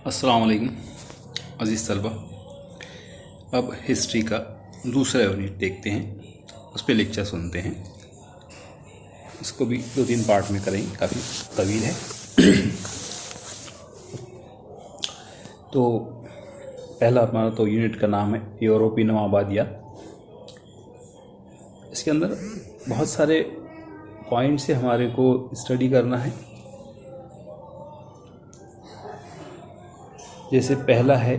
السلام علیکم عزیز طلبہ. اب ہسٹری کا دوسرا یونٹ دیکھتے ہیں، اس پہ لیکچر سنتے ہیں. اس کو بھی 2-3 پارٹ میں کریں گے، کافی طویل ہے. تو پہلا ہمارا تو یونٹ کا نام ہے یورپی نو آبادیات. اس کے اندر بہت سارے پوائنٹ سے ہمارے کو اسٹڈی کرنا ہے. جیسے پہلا ہے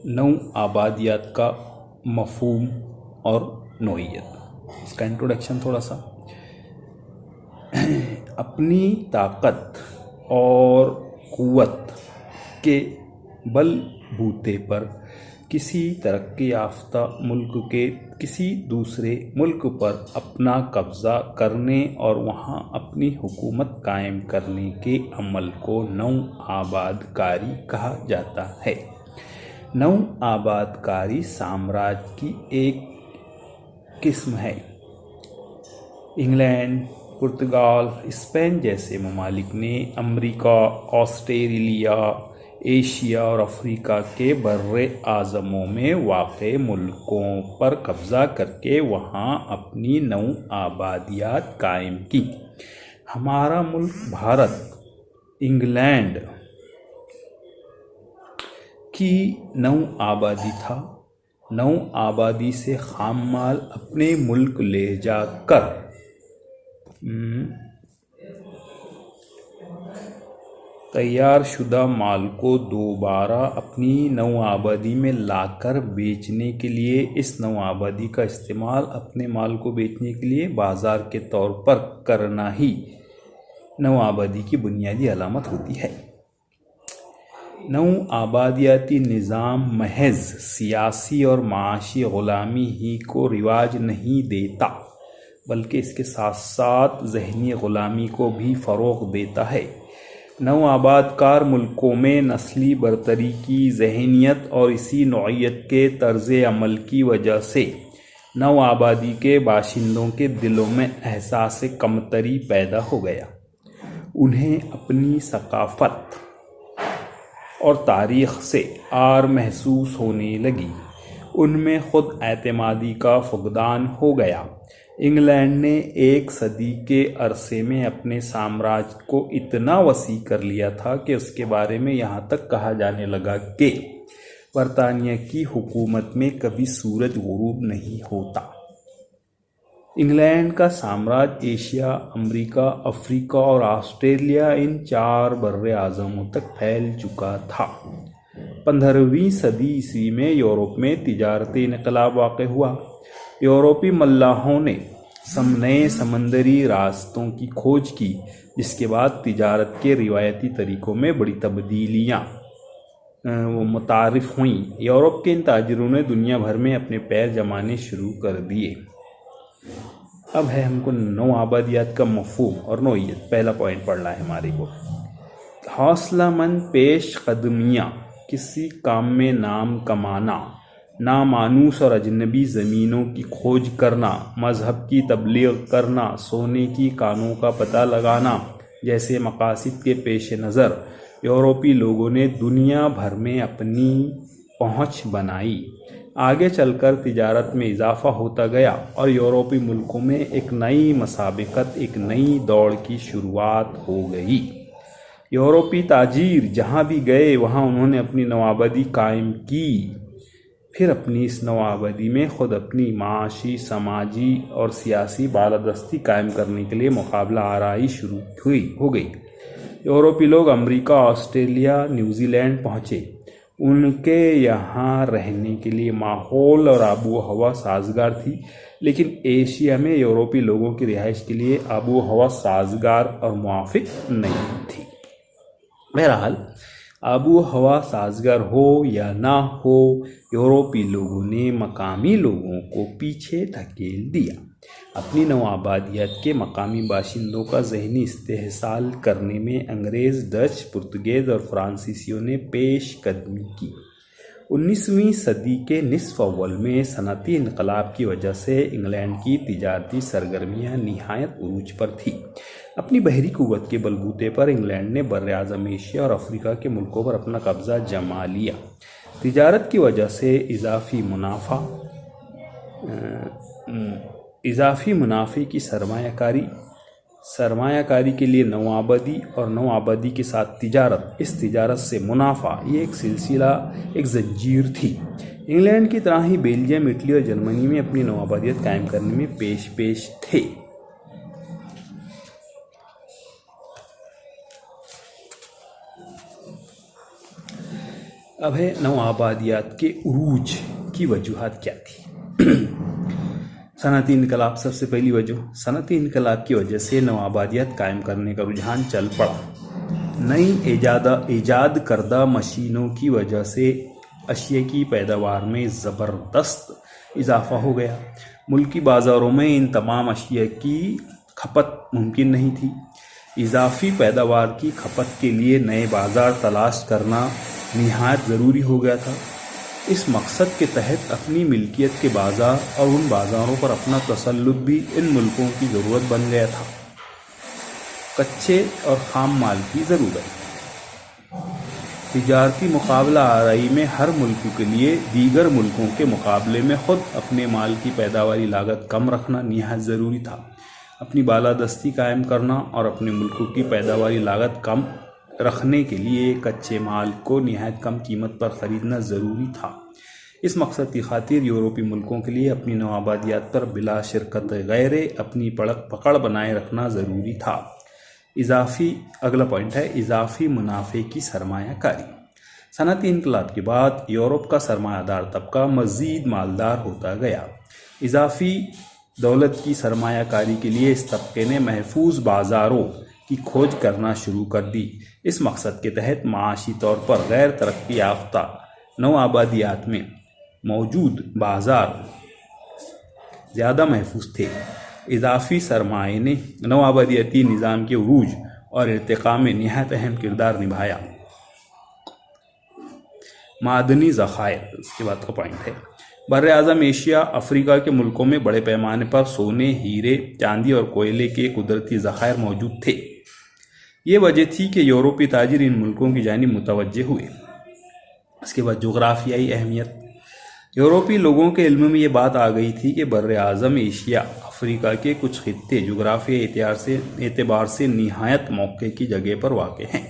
نو آبادیات کا مفہوم اور نوعیت. اس کا انٹروڈکشن تھوڑا سا. اپنی طاقت اور قوت کے بل بوتے پر کسی ترقی یافتہ ملک کے کسی دوسرے ملک پر اپنا قبضہ کرنے اور وہاں اپنی حکومت قائم کرنے کے عمل کو نو آباد کاری کہا جاتا ہے. نو آباد کاری سامراج کی ایک قسم ہے. انگلینڈ، پرتگال، اسپین جیسے ممالک نے امریکہ، آسٹریلیا، ایشیا اور افریقہ کے بر اعظموں میں واقع ملکوں پر قبضہ کر کے وہاں اپنی نو آبادیات قائم کی. ہمارا ملک بھارت انگلینڈ کی نو آبادی تھا. نو آبادی سے خام مال اپنے ملک لے جا کر تیار شدہ مال کو دوبارہ اپنی نو آبادی میں لا کر بیچنے کے لیے اس نو آبادی کا استعمال اپنے مال کو بیچنے کے لیے بازار کے طور پر کرنا ہی نو آبادی کی بنیادی علامت ہوتی ہے. نو آبادیاتی نظام محض سیاسی اور معاشی غلامی ہی کو رواج نہیں دیتا بلکہ اس کے ساتھ ساتھ ذہنی غلامی کو بھی فروغ دیتا ہے. نو آباد کار ملکوں میں نسلی برتری کی ذہنیت اور اسی نوعیت کے طرز عمل کی وجہ سے نو آبادی کے باشندوں کے دلوں میں احساس کمتری پیدا ہو گیا. انہیں اپنی ثقافت اور تاریخ سے عار محسوس ہونے لگی. ان میں خود اعتمادی کا فقدان ہو گیا. انگلینڈ نے 1 صدی کے عرصے میں اپنے سامراج کو اتنا وسیع کر لیا تھا کہ اس کے بارے میں یہاں تک کہا جانے لگا کہ برطانیہ کی حکومت میں کبھی سورج غروب نہیں ہوتا. انگلینڈ کا سامراج ایشیا، امریکہ، افریقہ اور آسٹریلیا ان 4 بر اعظموں تک پھیل چکا تھا. 15ویں صدی عیسوی میں یورپ میں تجارتی انقلاب واقع ہوا. یورپی ملاحوں نے نئے سمندری راستوں کی کھوج کی، جس کے بعد تجارت کے روایتی طریقوں میں بڑی تبدیلیاں متعارف ہوئیں. یورپ کے ان تاجروں نے دنیا بھر میں اپنے پیر جمانے شروع کر دیے. اب ہے ہم کو نو آبادیات کا مفہوم اور نوعیت. پہلا پوائنٹ پڑھنا ہے ہمارے کو. حوصلہ مند پیش قدمیاں، کسی کام میں نام کمانا، نامانوس اور اجنبی زمینوں کی کھوج کرنا، مذہب کی تبلیغ کرنا، سونے کی کانوں کا پتہ لگانا جیسے مقاصد کے پیش نظر یورپی لوگوں نے دنیا بھر میں اپنی پہنچ بنائی. آگے چل کر تجارت میں اضافہ ہوتا گیا اور یورپی ملکوں میں ایک نئی مسابقت، ایک نئی دوڑ کی شروعات ہو گئی. یورپی تاجر جہاں بھی گئے وہاں انہوں نے اپنی نو آبادی قائم کی. پھر اپنی اس نو آبادی میں خود اپنی معاشی، سماجی اور سیاسی بالادستی قائم کرنے کے لیے مقابلہ آرائی شروع ہو گئی. یورپی لوگ امریکہ، آسٹریلیا، نیوزی لینڈ پہنچے. ان کے یہاں رہنے کے لیے ماحول اور آب و ہوا سازگار تھی، لیکن ایشیا میں یورپی لوگوں کی رہائش کے لیے آب و ہوا سازگار اور موافق نہیں تھی. بہرحال آب و ہوا سازگار ہو یا نہ ہو، یورپی لوگوں نے مقامی لوگوں کو پیچھے دھکیل دیا. اپنی نو آبادیات کے مقامی باشندوں کا ذہنی استحصال کرنے میں انگریز، ڈچ، پرتگیز اور فرانسیسیوں نے پیش قدمی کی. 19ویں صدی کے نصف اول میں صنعتی انقلاب کی وجہ سے انگلینڈ کی تجارتی سرگرمیاں نہایت عروج پر تھی. اپنی بحری قوت کے بلبوتے پر انگلینڈ نے بر اعظم ایشیا اور افریقہ کے ملکوں پر اپنا قبضہ جما لیا۔ تجارت کی وجہ سے اضافی منافع کی سرمایہ کاری کے لیے نوآبادی اور نوآبادی کے ساتھ تجارت، اس تجارت سے منافع، یہ ایک سلسلہ، ایک زنجیر تھی۔ انگلینڈ کی طرح ہی بیلجیم، اٹلی اور جرمنی میں اپنی نوآبادیت قائم کرنے میں پیش تھے۔ اب ہے نوآبادیات کے عروج کی وجوہات کیا تھی۔ صنعتی انقلاب سب سے پہلی وجہ۔ صنعتی انقلاب کی وجہ سے نوآبادیات قائم کرنے کا رجحان چل پڑا۔ نئی ایجاد کردہ مشینوں کی وجہ سے اشیاء کی پیداوار میں زبردست اضافہ ہو گیا۔ ملکی بازاروں میں ان تمام اشیاء کی کھپت ممکن نہیں تھی۔ اضافی پیداوار کی کھپت کے لیے نئے بازار تلاش کرنا نہایت ضروری ہو گیا تھا۔ اس مقصد کے تحت اپنی ملکیت کے بازار اور ان بازاروں پر اپنا تسلط بھی ان ملکوں کی ضرورت بن گیا تھا۔ کچے اور خام مال کی ضرورت۔ تجارتی مقابلہ آرائی میں ہر ملک کے لیے دیگر ملکوں کے مقابلے میں خود اپنے مال کی پیداواری لاگت کم رکھنا نہایت ضروری تھا۔ اپنی بالادستی قائم کرنا اور اپنے ملکوں کی پیداواری لاگت کم رکھنے کے لیے کچے مال کو نہایت کم قیمت پر خریدنا ضروری تھا۔ اس مقصد کی خاطر یورپی ملکوں کے لیے اپنی نوآبادیات پر بلا شرکت غیرے اپنی پکڑ بنائے رکھنا ضروری تھا۔ اگلا پوائنٹ ہے اضافی منافع کی سرمایہ کاری۔ صنعتی انقلاب کے بعد یورپ کا سرمایہ دار طبقہ مزید مالدار ہوتا گیا۔ اضافی دولت کی سرمایہ کاری کے لیے اس طبقے نے محفوظ بازاروں کی کھوج کرنا شروع کر دی۔ اس مقصد کے تحت معاشی طور پر غیر ترقی یافتہ نوآبادیات میں موجود بازار زیادہ محفوظ تھے۔ اضافی سرمایہ نے نوآبادیاتی نظام کے عروج اور ارتقاء میں نہایت اہم کردار نبھایا۔ معدنی ذخائر، اس کے بعد کا پوائنٹ ہے بر اعظم ایشیا، افریقہ کے ملکوں میں بڑے پیمانے پر سونے، ہیرے، چاندی اور کوئلے کے قدرتی ذخائر موجود تھے۔ یہ وجہ تھی کہ یورپی تاجر ان ملکوں کی جانب متوجہ ہوئے۔ اس کے بعد جغرافیائی اہمیت۔ یورپی لوگوں کے علم میں یہ بات آ گئی تھی کہ بر اعظم ایشیا، افریقہ کے کچھ خطے جغرافیائی اعتبار سے نہایت موقع کی جگہ پر واقع ہیں۔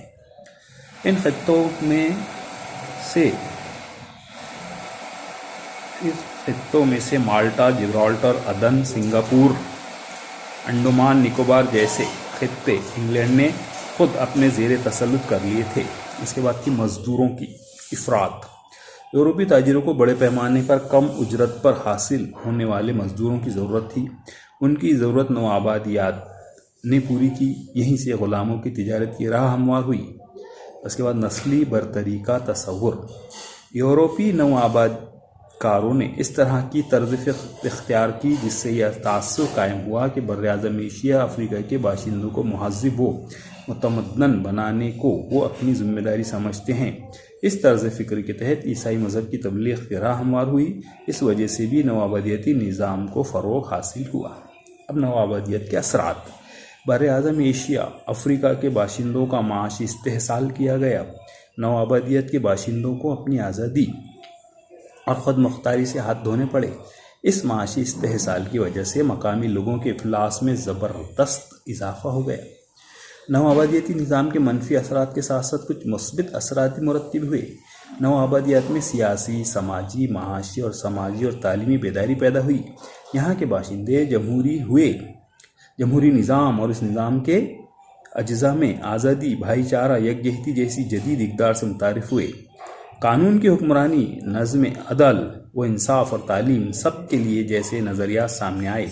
ان خطوں میں سے مالٹا، جبرالٹر، عدن، سنگاپور، انڈمان نکوبار جیسے خطے انگلینڈ نے خود اپنے زیر تسلط کر لیے تھے۔ اس کے بعد کی مزدوروں کی افراط۔ یورپی تاجروں کو بڑے پیمانے پر کم اجرت پر حاصل ہونے والے مزدوروں کی ضرورت تھی۔ ان کی ضرورت نوآبادیات نے پوری کی۔ یہیں سے غلاموں کی تجارت کی راہ ہموار ہوئی۔ اس کے بعد نسلی برتری کا تصور۔ یورپی نوآباد کاروں نے اس طرح کی طرز فکر اختیار کی جس سے یہ تاثر قائم ہوا کہ بر اعظم ایشیا، افریقہ کے باشندوں کو مہذب و متمدن بنانے کو وہ اپنی ذمہ داری سمجھتے ہیں۔ اس طرز فکر کے تحت عیسائی مذہب کی تبلیغ کی راہ ہموار ہوئی۔ اس وجہ سے بھی نوآبادیاتی نظام کو فروغ حاصل ہوا۔ اب نوآبادیت کے اثرات۔ بر اعظم ایشیا، افریقہ کے باشندوں کا معاشی استحصال کیا گیا۔ نوآبادیت کے باشندوں کو اپنی آزادی اور خود مختاری سے ہاتھ دھونے پڑے۔ اس معاشی استحصال کی وجہ سے مقامی لوگوں کے افلاس میں زبردست اضافہ ہو گیا۔ نوآبادیاتی نظام کے منفی اثرات کے ساتھ ساتھ کچھ مثبت اثرات مرتب ہوئے۔ نوآبادیات میں سیاسی، سماجی، معاشی اور تعلیمی بیداری پیدا ہوئی۔ یہاں کے باشندے جمہوری نظام اور اس نظام کے اجزاء میں آزادی، بھائی چارہ، یکجہتی جیسی جدید اقدار سے متعارف ہوئے۔ قانون کی حکمرانی، نظم، عدل و انصاف اور تعلیم سب کے لیے جیسے نظریات سامنے آئے۔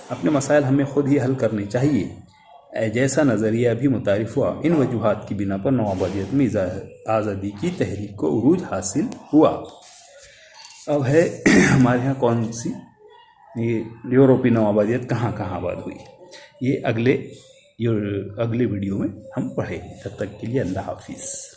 اپنے مسائل ہمیں خود ہی حل کرنے چاہیے، جیسا نظریہ بھی متعارف ہوا۔ ان وجوہات کی بنا پر نوآبادیت میں آزادی کی تحریک کو عروج حاصل ہوا۔ اب ہے ہمارے ہاں کون سی یورپی نوآبادیت کہاں آباد ہوئی، یہ اگلے ویڈیو میں ہم پڑھیں۔ تب تک کے لیے اللہ حافظ۔